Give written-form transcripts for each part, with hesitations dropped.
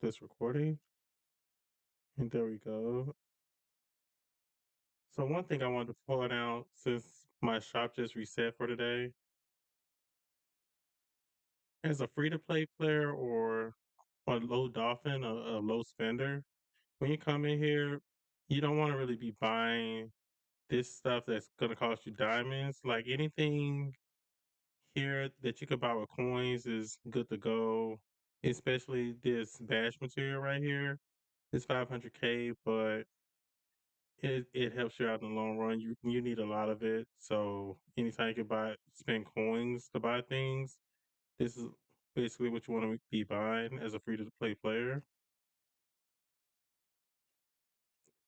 this recording. And there we go. So one thing I wanted to point out since my shop just reset for today, as a free-to-play player or a low dolphin, a low spender, when you come in here, you don't want to really be buying this stuff that's gonna cost you diamonds. Like anything here that you could buy with coins is good to go. Especially this badge material right here. It's 500K, but it helps you out in the long run. You need a lot of it. So anytime you can spend coins to buy things, this is basically what you want to be buying as a free to play player.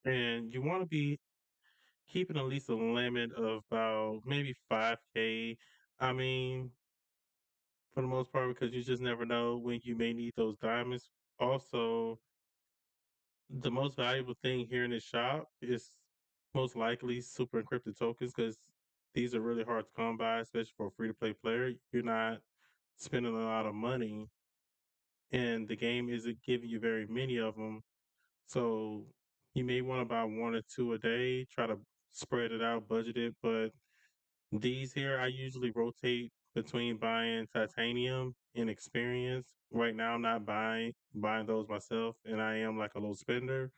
And you want to be keeping at least a limit of about maybe 5K. I mean, for the most part, because you just never know when you may need those diamonds. Also, the most valuable thing here in this shop is most likely super encrypted tokens because these are really hard to come by, especially for a free to play player. You're not spending a lot of money, and the game isn't giving you very many of them. So you may want to buy one or two a day, try to spread it out, budget it. But these here, I usually rotate between buying titanium and experience. Right now, I'm not buying those myself, and I am like a low spender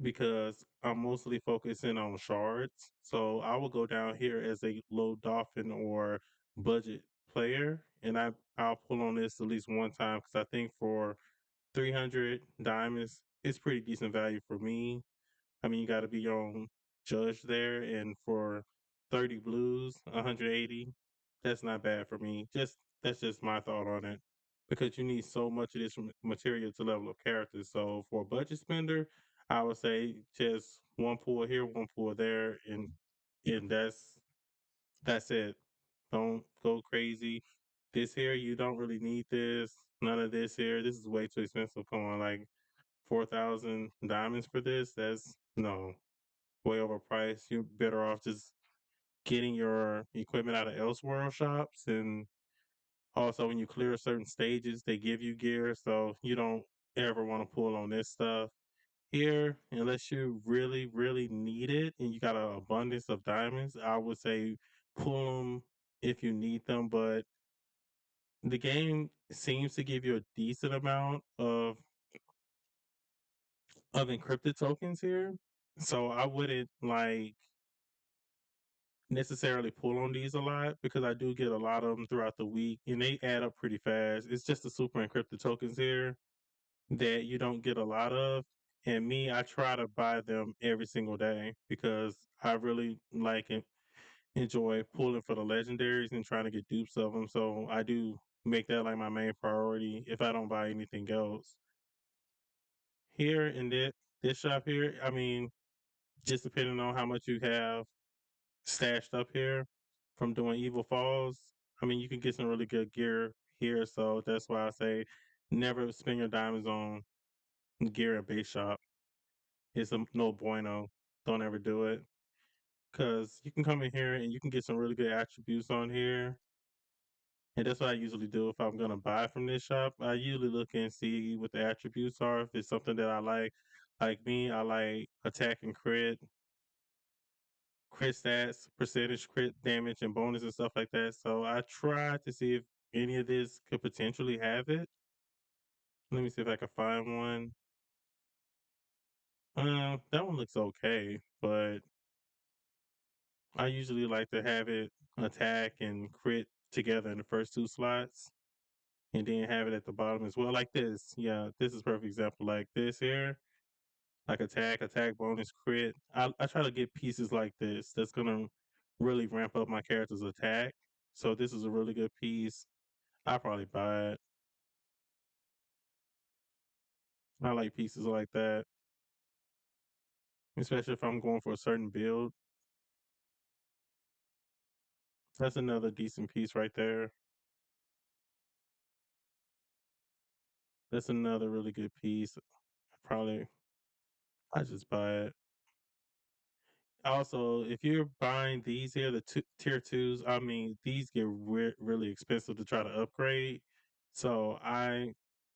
because I'm mostly focusing on shards. So I will go down here as a low dolphin or budget player, and I'll pull on this at least one time because I think for 300 diamonds, it's pretty decent value for me. I mean, you got to be your own judge there, and for 30 blues, 180, that's not bad for me. Just that's just my thought on it, because you need so much of this material to level up characters. So for a budget spender, I would say just one pull here, one pull there, and that's it. Don't go crazy. This here, you don't really need this. None of this here. This is way too expensive. Come on, like 4,000 diamonds for this. That's no way overpriced. You're better off just getting your equipment out of Elseworld shops. And also, when you clear certain stages, they give you gear, so you don't ever want to pull on this stuff here unless you really, really need it and you got an abundance of diamonds. I would say pull them if you need them, but the game seems to give you a decent amount of encrypted tokens here. So I wouldn't like necessarily pull on these a lot because I do get a lot of them throughout the week and they add up pretty fast. It's just the super encrypted tokens here that you don't get a lot of. And me, I try to buy them every single day because I really like and enjoy pulling for the legendaries and trying to get dupes of them. So I do make that like my main priority if I don't buy anything else. Here in this shop here, I mean, just depending on how much you have stashed up here from doing Evil Falls. I mean, you can get some really good gear here, so that's why I say never spend your diamonds on gear at base shop. It's a no bueno. Don't ever do it because you can come in here and you can get some really good attributes on here. And that's what I usually do if I'm gonna buy from this shop. I usually look and see what the attributes are. If it's something that I like me, I like attack and crit stats, percentage crit damage, and bonus and stuff like that. So I tried to see if any of this could potentially have it. Let me see if I can find one. That one looks okay, but I usually like to have it attack and crit together in the first two slots, and then have it at the bottom as well, like this. Yeah, this is perfect example. Like this here, like attack bonus, crit. I try to get pieces like this. That's gonna really ramp up my character's attack. So this is a really good piece. I'll probably buy it. I like pieces like that, especially if I'm going for a certain build. That's another decent piece right there. That's another really good piece. Probably I just buy it. Also, if you're buying these here, the tier twos, I mean, these get really expensive to try to upgrade. So I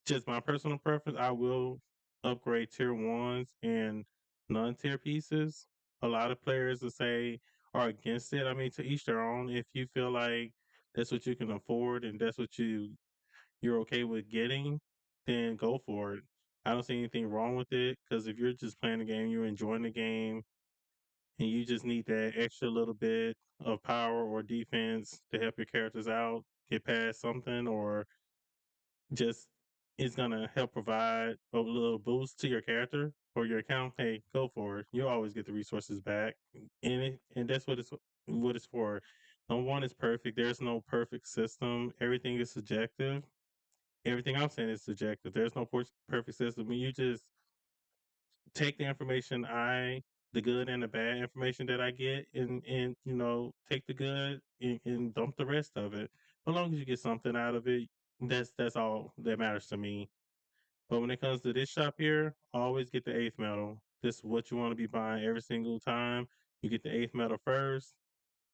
just my personal preference, I will upgrade tier ones and non-tier pieces. A lot of players will say are against it. I mean, to each their own. If you feel like that's what you can afford and that's what you're okay with getting, then go for it. I don't see anything wrong with it because if you're just playing the game, you're enjoying the game, and you just need that extra little bit of power or defense to help your characters out, get past something, or just it's gonna help provide a little boost to your character or your account. Hey, go for it. You'll always get the resources back, and that's what it's for. No one is perfect. There's no perfect system. Everything is subjective. Everything I'm saying is subjective. There's no perfect system. You just take the information the good and the bad information that I get, and take the good and dump the rest of it. As long as you get something out of it, that's all that matters to me. But when it comes to this shop here, always get the eighth metal. This is what you want to be buying every single time. You get the eighth metal first.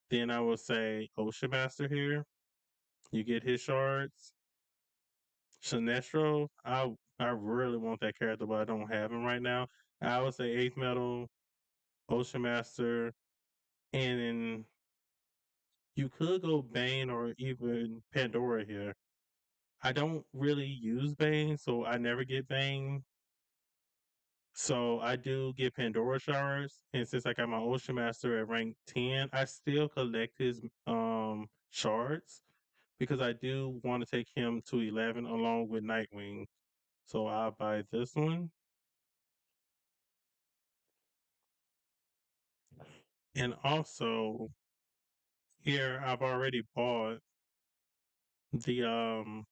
Then I will say Ocean Master here. You get his shards. Sinestro, I really want that character, but I don't have him right now. I would say eighth metal, Ocean Master, and then you could go Bane or even Pandora here. I don't really use Bane, so I never get Bane. So I do get Pandora shards, and since I got my Ocean Master at rank 10, I still collect his shards because I do want to take him to 11 along with Nightwing. So I'll buy this one. And also here I've already bought the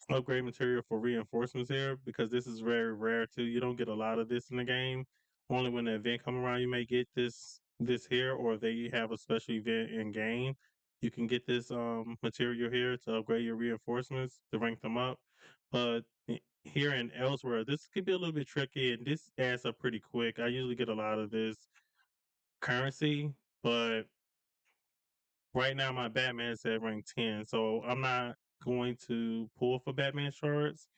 upgrade material for reinforcements here because this is very rare too. You don't get a lot of this in the game. Only when the event come around you may get this here, or if they have a special event in game. You can get this material here to upgrade your reinforcements to rank them up. But here and elsewhere, this could be a little bit tricky and this adds up pretty quick. I usually get a lot of this currency, but right now my Batman is at rank 10, so I'm not going to pull for Batman shards.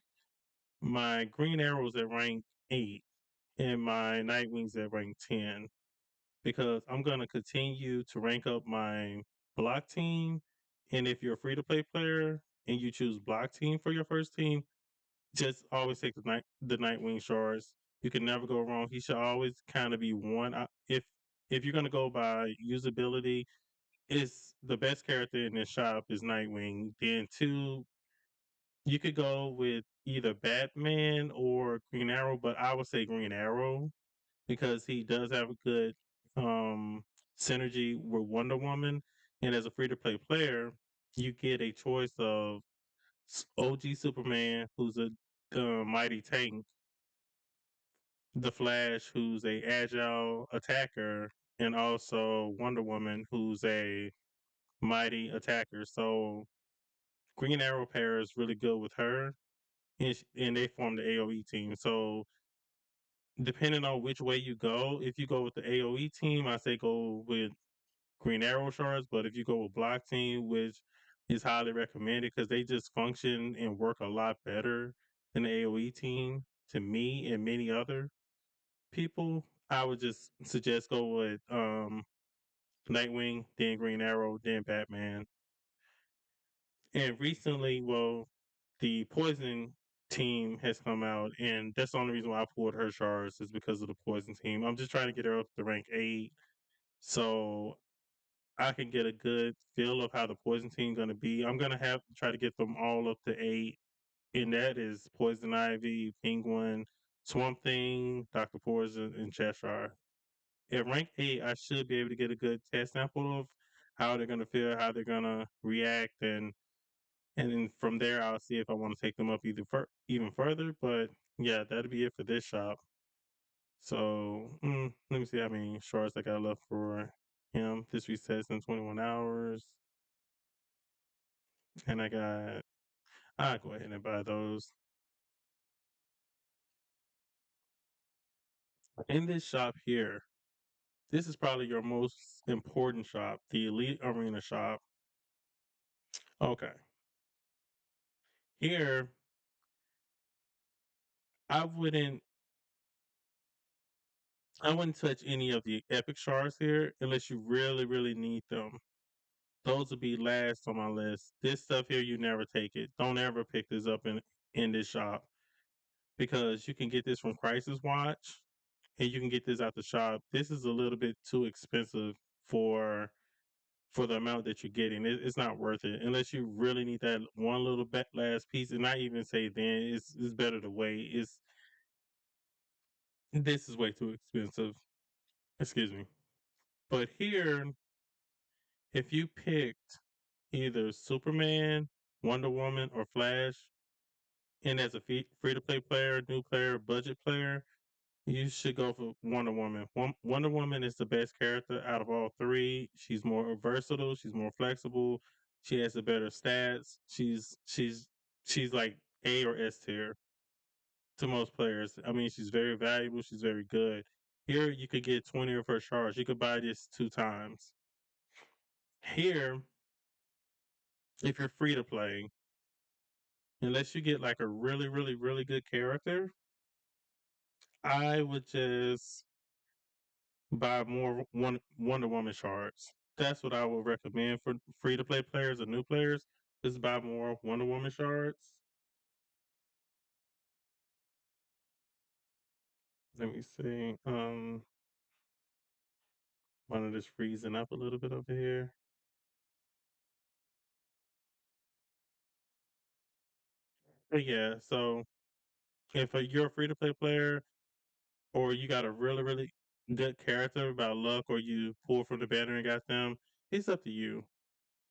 My Green Arrow's at rank 8 and my Nightwing's at rank 10 because I'm going to continue to rank up my block team. And if you're a free to play player and you choose block team for your first team, just always take the Nightwing shards. You can never go wrong. He should always kind of be one. If you're going to go by usability, is the best character in this shop is Nightwing. Then two, you could go with either Batman or Green Arrow, but I would say Green Arrow because he does have a good synergy with Wonder Woman. And as a free to play player, you get a choice of OG Superman, who's a mighty tank, the Flash, who's a agile attacker, and also Wonder Woman, who's a mighty attacker. So Green Arrow pair is really good with her, and they form the AOE team. So depending on which way you go, if you go with the AOE team, I say go with Green Arrow shards. But if you go with Block Team, which is highly recommended because they just function and work a lot better than the AOE team to me and many other people, I would just suggest go with Nightwing, then Green Arrow, then Batman. And recently, well, the Poison team has come out, and that's the only reason why I pulled her shards is because of the Poison team. I'm just trying to get her up to rank 8, so I can get a good feel of how the Poison team going to be. I'm going to have to try to get them all up to 8, and that is Poison Ivy, Penguin, Swamp Thing, Dr. Poison, and Cheshire. At rank 8, I should be able to get a good test sample of how they're going to feel, how they're going to react, and then from there I'll see if I want to take them up even further. But yeah, that'll be it for this shop. So let me see how many shards I got left for him. This resets in 21 hours, and I'll go ahead and buy those. In this shop here, this is probably your most important shop, the Elite Arena shop. Okay, here I wouldn't I wouldn't touch any of the epic shards here unless you really, really need them. Those would be last on my list. This stuff here, you never take it. Don't ever pick this up in this shop because you can get this from Crisis Watch and you can get this out the shop. This is a little bit too expensive for for the amount that you're getting. It's not worth it unless you really need that one little last piece. And I even say then it's better to wait. It's This is way too expensive. Excuse me. But here, if you picked either Superman, Wonder Woman, or Flash, and as a free to play player, new player, budget player, you should go for Wonder Woman. Wonder Woman is the best character out of all three. She's more versatile. She's more flexible. She has the better stats. She's like A or S tier to most players. I mean, she's very valuable. She's very good. Here, you could get 20 of her shards. You could buy this 2 times. Here, if you're free to play, unless you get like a really, really, really good character, I would just buy more Wonder Woman shards. That's what I would recommend for free to play players or new players. Is buy more Wonder Woman shards. Let me see. One of this freezing up a little bit over here. But yeah, so if you're a free to play player or you got a really, really good character by luck or you pull from the banner and got them, it's up to you.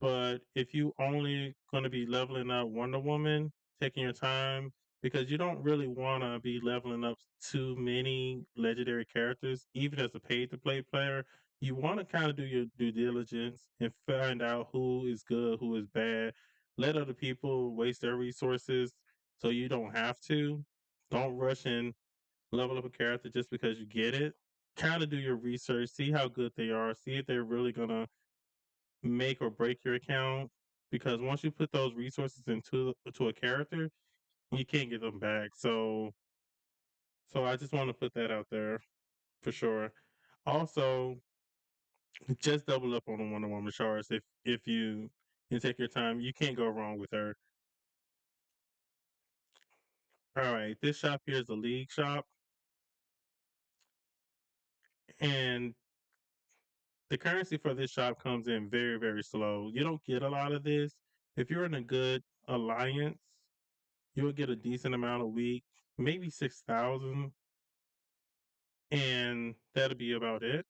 But if you only going to be leveling up Wonder Woman, taking your time because you don't really want to be leveling up too many legendary characters, even as a paid to play player. You want to kind of do your due diligence and find out who is good, who is bad. Let other people waste their resources so you don't have to. Don't rush and level up a character just because you get it. Kind of do your research, see how good they are, see if they're really gonna make or break your account because once you put those resources into a character, you can't get them back. So I just want to put that out there for sure. Also, just double up on the Wonder Woman shards if you take your time. You can't go wrong with her. All right, this shop here is the League shop, and the currency for this shop comes in very very slow. You don't get a lot of this. If you're in a good alliance, you'll get a decent amount a week, maybe 6,000, and that'll be about it.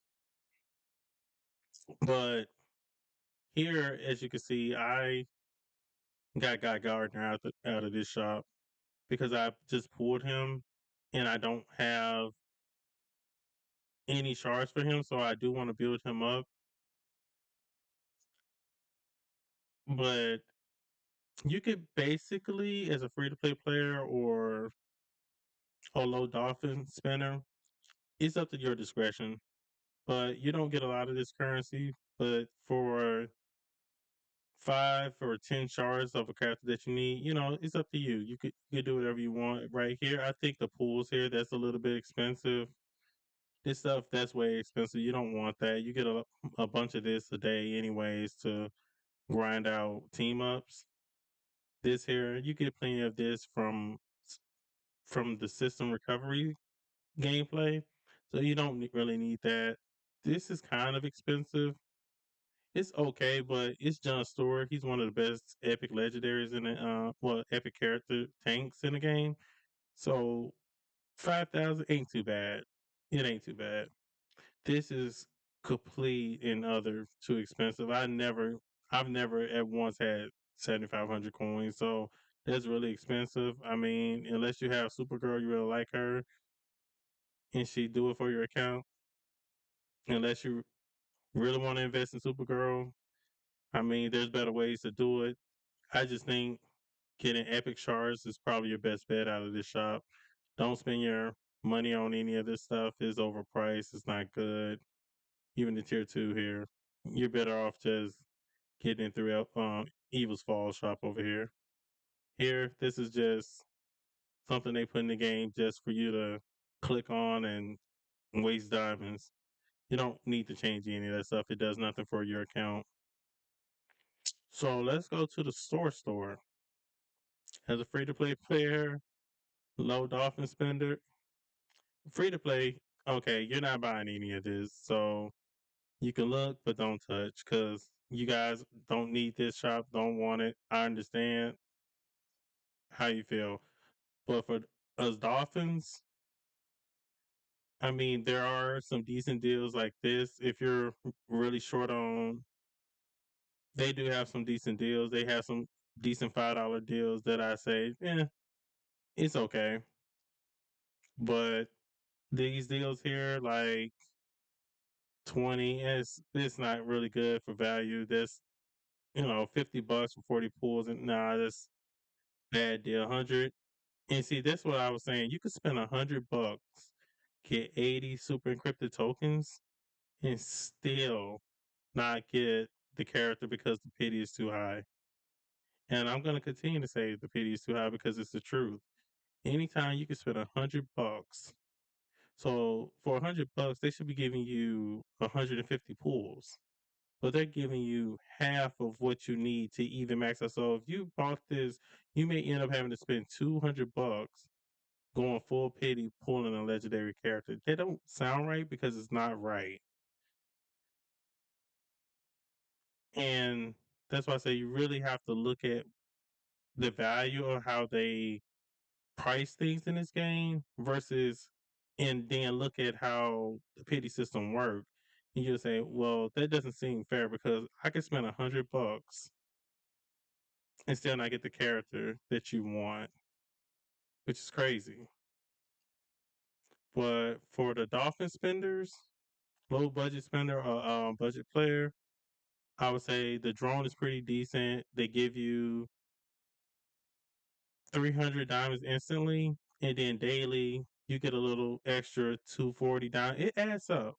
But here, as you can see, I got Gardner out of this shop because I just pulled him, and I don't have any shards for him, so I do want to build him up. But you could basically, as a free to play player or a low dolphin spinner, it's up to your discretion. But you don't get a lot of this currency. But for 5 or 10 shards of a character that you need, it's up to you. You could do whatever you want. Right here, I think the pools here that's a little bit expensive. This stuff that's way expensive. You don't want that. You get a bunch of this a day, anyways, to grind out team ups. This here, you get plenty of this from the system recovery gameplay, so you don't really need that. This is kind of expensive. It's okay, but it's John Stewart. He's one of the best epic legendaries in the epic character tanks in the game. So 5,000 ain't too bad. It ain't too bad. This is complete and other too expensive. I've never at once had 7,500 coins, so that's really expensive. I mean, unless you have Supergirl, you really like her, and she do it for your account. Unless you really want to invest in Supergirl, I mean, there's better ways to do it. I just think getting epic shards is probably your best bet out of this shop. Don't spend your money on any of this stuff. It's overpriced. It's not good. Even the tier 2 here. You're better off just getting it through Evil's Fall shop over here. Here, this is just something they put in the game just for you to click on and waste diamonds. You don't need to change any of that stuff. It does nothing for your account. So let's go to the store. As a free to play player, low dolphin spender, free to play. Okay, you're not buying any of this, so you can look but don't touch because you guys don't need this shop, don't want it. I understand how you feel, but for us dolphins, I mean, there are some decent deals like this. If you're really short on, they do have some decent deals. They have some decent $5 deals that I say, it's okay. But these deals here, like 20, it's not really good for value. That's $50 for 40 pools, and nah, that's bad deal. 100, and see, that's what I was saying. You could spend $100, get 80 super encrypted tokens, and still not get the character because the pity is too high. And I'm gonna continue to say the pity is too high because it's the truth. Anytime you can spend $100, so for $100, they should be giving you 150 pools, but they're giving you half of what you need to even max out. So if you bought this, you may end up having to spend $200 going full pity pulling a legendary character. They don't sound right because it's not right. And that's why I say you really have to look at the value of how they price things in this game versus and then look at how the pity system works. And you'll say, well, that doesn't seem fair because I could spend $100 and still not get the character that you want, which is crazy. But for the dolphin spenders, low budget spender or budget player, I would say the drone is pretty decent. They give you 300 diamonds instantly, and then daily you get a little extra 240 diamonds. It adds up.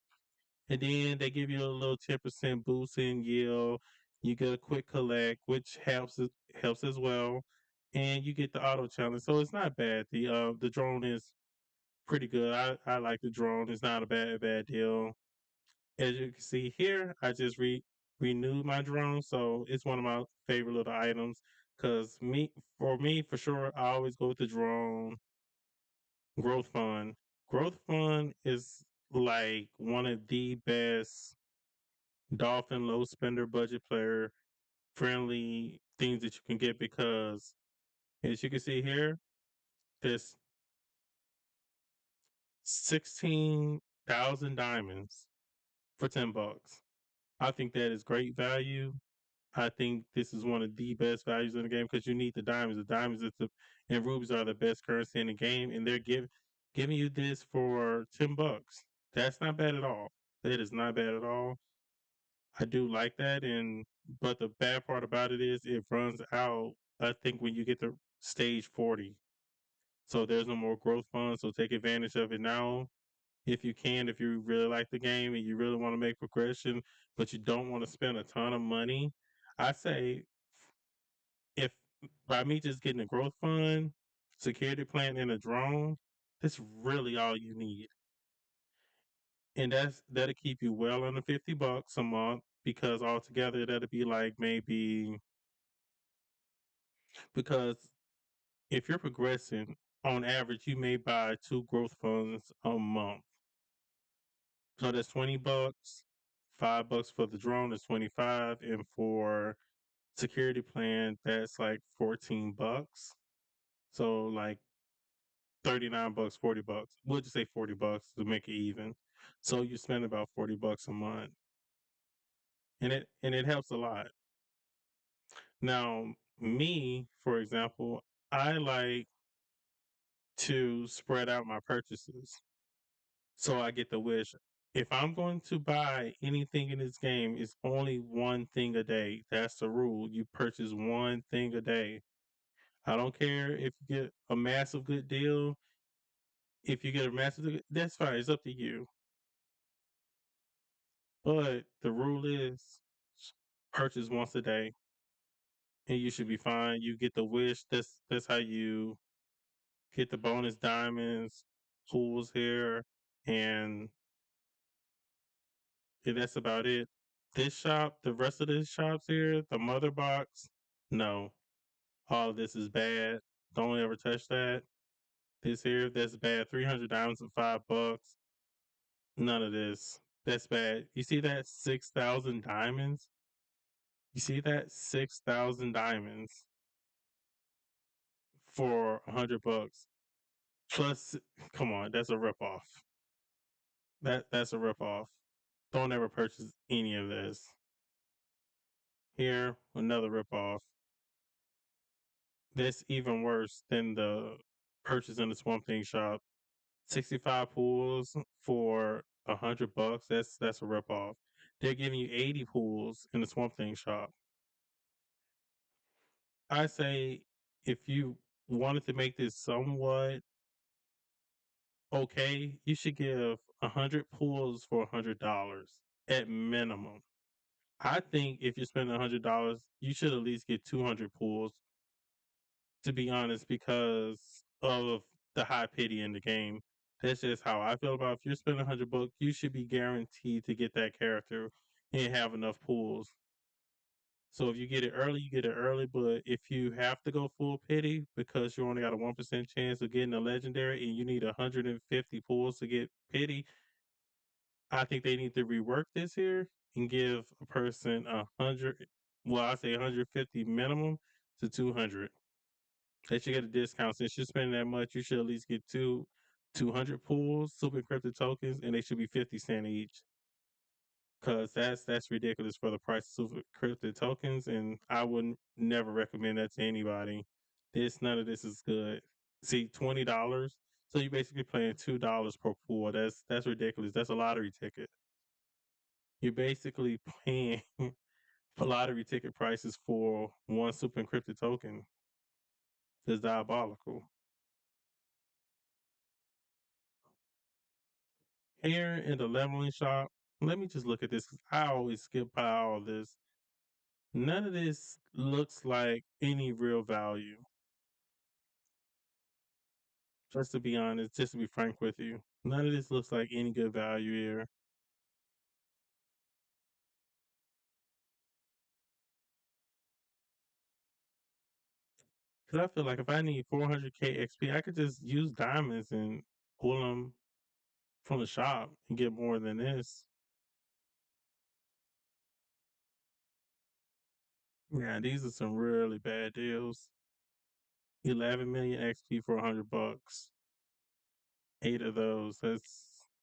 And then they give you a little 10% boost in yield. You get a quick collect, which helps as well. And you get the auto challenge. So it's not bad. The drone is pretty good. I like the drone. It's not a bad deal. As you can see here, I just renewed my drone, so it's one of my favorite little items. Cause for sure, I always go with the drone. Growth Fund. Growth Fund is like one of the best dolphin low spender budget player friendly things that you can get because as you can see here, there's 16,000 diamonds for $10. I think that is great value. I think this is one of the best values in the game because you need the diamonds. The diamonds and rubies are the best currency in the game, and they're giving you this for $10. That's not bad at all. That is not bad at all. I do like that, and but the bad part about it is it runs out. I think when you get to stage 40, so there's no more growth funds. So take advantage of it now if you can. If you really like the game and you really want to make progression, but you don't want to spend a ton of money, I say if by me just getting a growth fund, security plan, and a drone, that's really all you need. And that'll keep you well under $50 a month because altogether that'll be like maybe because if you're progressing on average, you may buy two growth funds a month. So that's $20. $5 for the drone is 25, and for security plan, that's like $14. So like $39, $40. We'll just say $40 to make it even. So you spend about $40 a month. And it helps a lot. Now, me, for example, I like to spread out my purchases. So I get the wish. If I'm going to buy anything in this game, it's only one thing a day. That's the rule. You purchase one thing a day. I don't care if you get a massive good deal. If you get a massive, that's fine. It's up to you. But the rule is purchase once a day, and you should be fine. You get the wish. That's how you get the bonus diamonds, tools here, and that's about it. This shop, the rest of the shops here, the mother box, no. All of this is bad. Don't ever touch that. This here, that's bad. 300 diamonds and $5. None of this. That's bad. You see that 6,000 diamonds? You see that 6,000 diamonds for $100? Plus, come on, that's a ripoff. That's a ripoff. Don't ever purchase any of this. Here, another ripoff. That's even worse than the purchase in the Swamp Thing shop. 65 pools for $100. That's a ripoff. They're giving you 80 pools in the Swamp Thing shop. I say if you wanted to make this somewhat okay, you should give 100 pools for $100 at minimum. I think if you're spending $100, you should at least get 200 pools, to be honest, because of the high pity in the game. That's just how I feel about it. If you're spending $100, you should be guaranteed to get that character and have enough pools. So if you get it early, you get it early. But if you have to go full pity because you only got a 1% chance of getting a legendary and you need 150 pulls to get pity, I think they need to rework this here and give a person 100. Well, I say 150 minimum to 200. They should get a discount since you're spending that much. You should at least get 200 pools, super encrypted tokens, and they should be 50 cents each. Cause that's ridiculous for the price of cryptid tokens, and I would never recommend that to anybody. None of this is good. See, $20. So you're basically paying $2 per pool. That's ridiculous. That's a lottery ticket. You're basically paying lottery ticket prices for one super encrypted token. It's diabolical. Here in the leveling shop, let me just look at this because I always skip by all this. None of this looks like any real value. Just to be honest, just to be frank with you, none of this looks like any good value here. Because I feel like if I need 400k XP, I could just use diamonds and pull them from the shop and get more than this. Yeah, these are some really bad deals. 11 million XP for $100. 8 of those.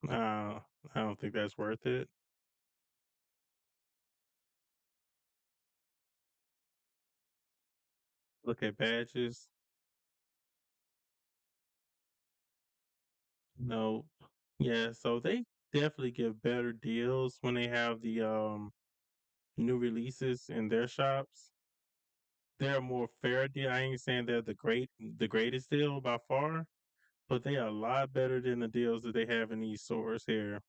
I don't think that's worth it. Look at badges. No. Yeah, so they definitely give better deals when they have the new releases in their shops. They're a more fair deal. I ain't saying they're the greatest deal by far, but they are a lot better than the deals that they have in these stores here.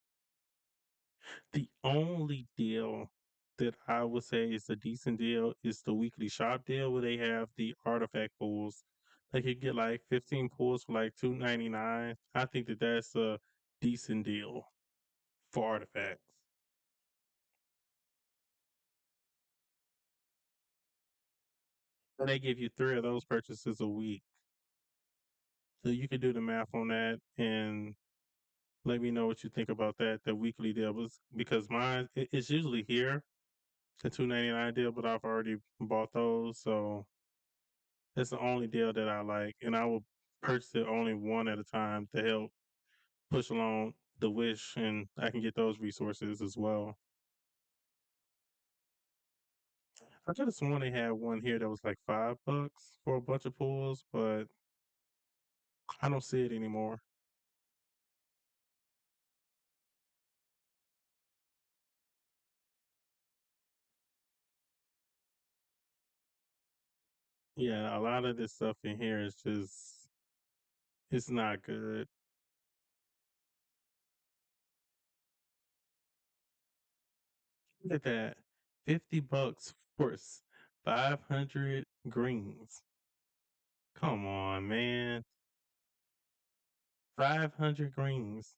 The only deal that I would say is a decent deal is the weekly shop deal where they have the artifact pools. They could get like 15 pools for like $2.99. I think that that's a decent deal for artifacts. And they give you 3 of those purchases a week. So you can do the math on that and let me know what you think about that. The weekly deal was because it's usually here, the 2.99 deal, but I've already bought those, so that's the only deal that I like, and I will purchase it only one at a time to help push along the wish, and I can get those resources as well. I could have sworn they had one here that was like $5 for a bunch of pools, but I don't see it anymore. Yeah, a lot of this stuff in here is just it's not good. Look at that. $50 for 500 greens. Come on, man. 500 greens.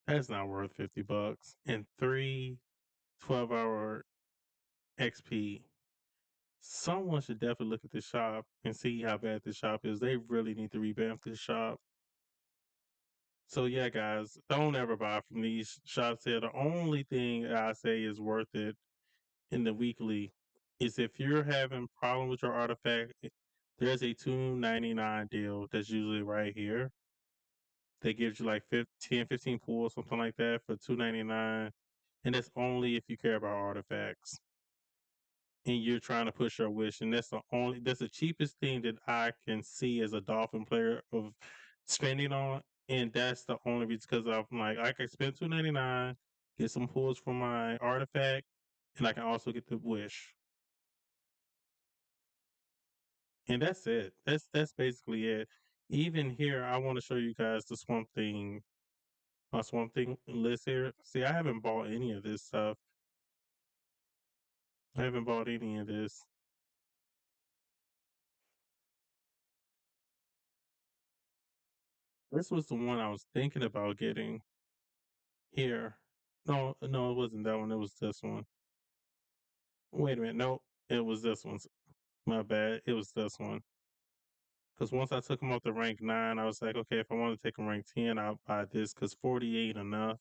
That's not worth $50. And 3 12-hour XP. Someone should definitely look at this shop and see how bad this shop is. They really need to revamp this shop. So yeah, guys, don't ever buy from these shops here. The only thing I say is worth it in the weekly is if you're having problem with your artifact, there's a 2.99 deal that's usually right here. They gives you like 15 pulls, something like that for 2.99, and that's only if you care about artifacts and you're trying to push your wish. And that's the cheapest thing that I can see as a Dolphin player of spending on. And that's the only reason because I'm like I can spend 2.99, get some pulls from my artifact, and I can also get the wish. And that's it. That's basically it. Even here, I want to show you guys the Swamp Thing, my Swamp Thing list here. See, I haven't bought any of this stuff. I haven't bought any of this. This was the one I was thinking about getting here. No, no, it wasn't that one. It was this one. Wait a minute. No, it was this one. My bad. It was this one. Because once I took him up to rank 9, I was like, okay, if I want to take him rank 10, I'll buy this because 48 enough.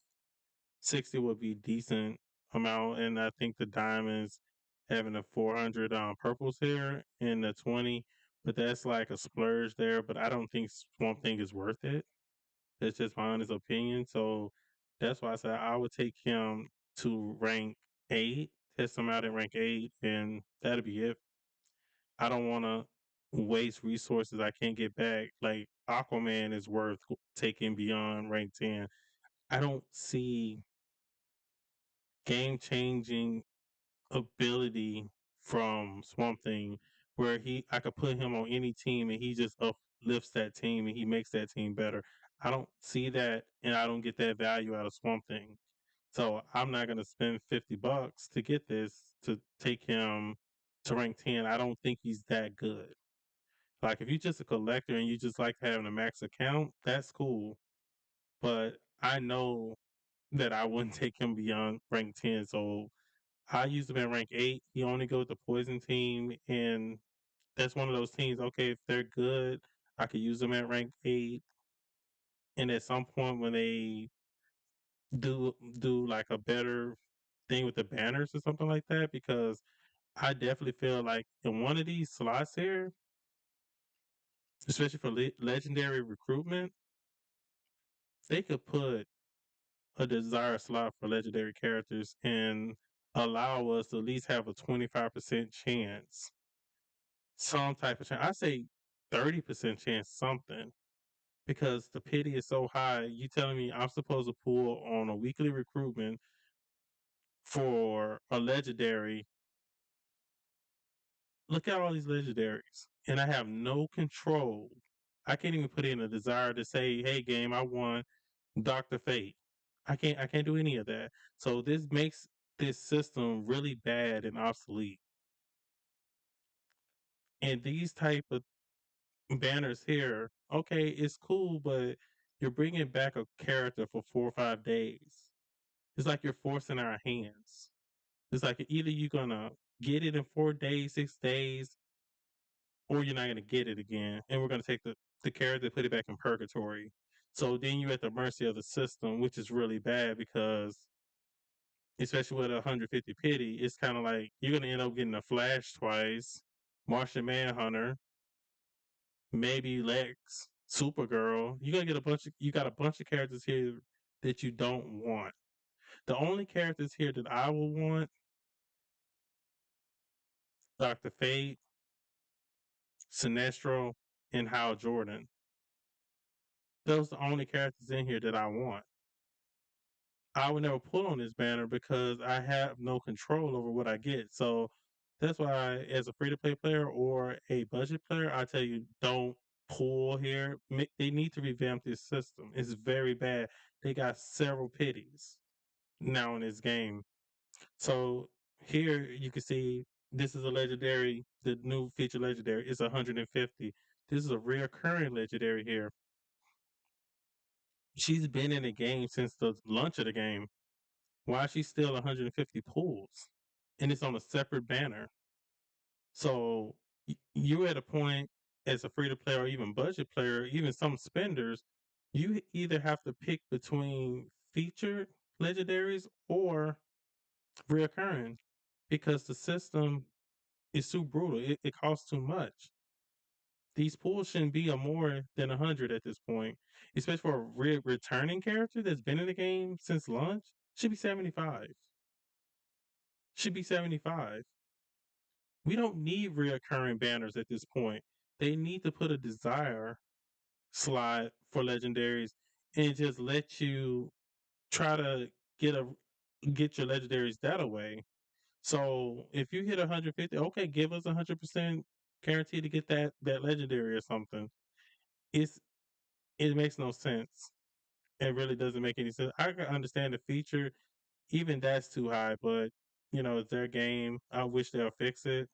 60 would be decent amount. And I think the diamonds having the 400 purples here and the 20, but that's like a splurge there. But I don't think Swamp Thing is worth it. That's just my honest opinion. So that's why I said I would take him to rank 8, test him out at rank 8, and that'll be it. I don't want to waste resources I can't get back. Like Aquaman is worth taking beyond rank 10. I don't see game changing ability from Swamp Thing where I could put him on any team and he just uplifts that team and he makes that team better. I don't see that and I don't get that value out of Swamp Thing. So I'm not gonna spend $50 to get this to take him to rank 10. I don't think he's that good. Like if you're just a collector and you just like having a max account, that's cool. But I know that I wouldn't take him beyond rank 10. So I used him at rank 8. He only goes with the poison team, and that's one of those teams. Okay, if they're good, I could use them at rank 8. And at some point, when they do like a better thing with the banners or something like that, because I definitely feel like in one of these slots here, especially for legendary recruitment, they could put a desired slot for legendary characters and allow us to at least have a 25% chance, some type of chance. I say 30% chance something because the pity is so high. You telling me I'm supposed to pull on a weekly recruitment for a legendary? Look at all these legendaries, and I have no control. I can't even put in a desire to say, "Hey, game, I won Doctor Fate." I can't do any of that. So this makes this system really bad and obsolete. And these type of banners here, okay, it's cool, but you're bringing back a character for 4 or 5 days. It's like you're forcing our hands. It's like either you're gonna get it in 4 days, 6 days, or you're not gonna get it again. And we're gonna take the character, put it back in purgatory. So then you're at the mercy of the system, which is really bad because especially with 150 pity, it's kind of like you're gonna end up getting a Flash twice, Martian Manhunter, maybe Lex, Supergirl. You got a bunch of characters here that you don't want. The only characters here that I will want, Dr. Fate, Sinestro, and Hal Jordan. Those are the only characters in here that I want. I would never pull on this banner because I have no control over what I get. So that's why, as a free to play player or a budget player, I tell you don't pull here. They need to revamp this system. It's very bad. They got several pities now in this game. So here you can see this is a legendary. The new feature legendary is 150. This is a reoccurring legendary here. She's been in the game since the launch of the game. Why is she still 150 pulls? And it's on a separate banner. So you're at a point as a free to play or even budget player, even some spenders, you either have to pick between featured legendaries or reoccurring because the system is too brutal. It costs too much. These pools shouldn't be a more than 100 at this point, especially for a returning character that's been in the game since launch. Should be 75. Should be 75. We don't need reoccurring banners at this point. They need to put a desire slot for legendaries and just let you try to get a get your legendaries that way. So if you hit 150, okay, give us 100% guarantee to get that legendary or something. It's it makes no sense. It really doesn't make any sense. I can understand the feature, even that's too high, but it's their game. I wish they'll fix it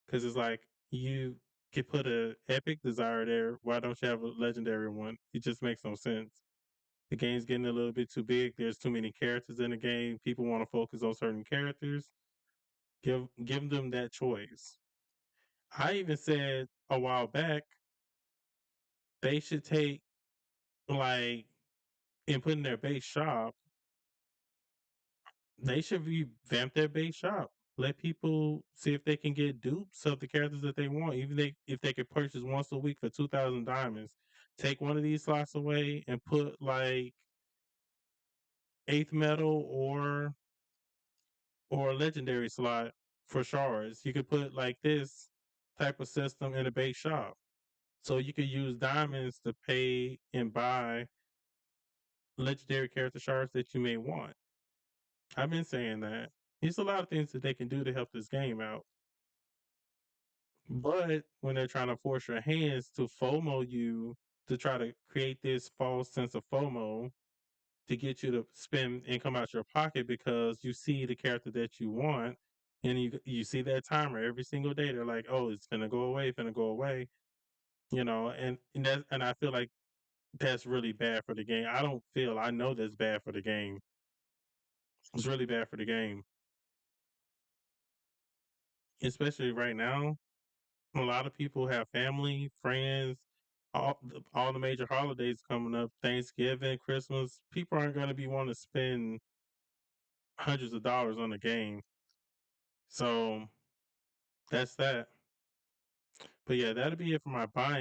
because it's like you could put a epic desire there. Why don't you have a legendary one? It just makes no sense. The game's getting a little bit too big. There's too many characters in the game. People want to focus on certain characters. Give them that choice. I even said a while back they should take like and put in their base shop. They should revamp their base shop. Let people see if they can get dupes of the characters that they want. Even if they could purchase once a week for 2,000 diamonds, take one of these slots away and put like eighth metal or a legendary slot for shards. You could put like this type of system in a base shop. So you could use diamonds to pay and buy legendary character shards that you may want. I've been saying that. There's a lot of things that they can do to help this game out. But when they're trying to force your hands to FOMO you to try to create this false sense of FOMO to get you to spend and come out your pocket because you see the character that you want and you see that timer every single day. They're like, oh, it's gonna go away, gonna go away. And I feel like that's really bad for the game. I know that's bad for the game. It's really bad for the game. Especially right now. A lot of people have family, friends, all the major holidays coming up, Thanksgiving, Christmas. People aren't going to be wanting to spend hundreds of dollars on a game. So that's that. But yeah, that'll be it for my buying.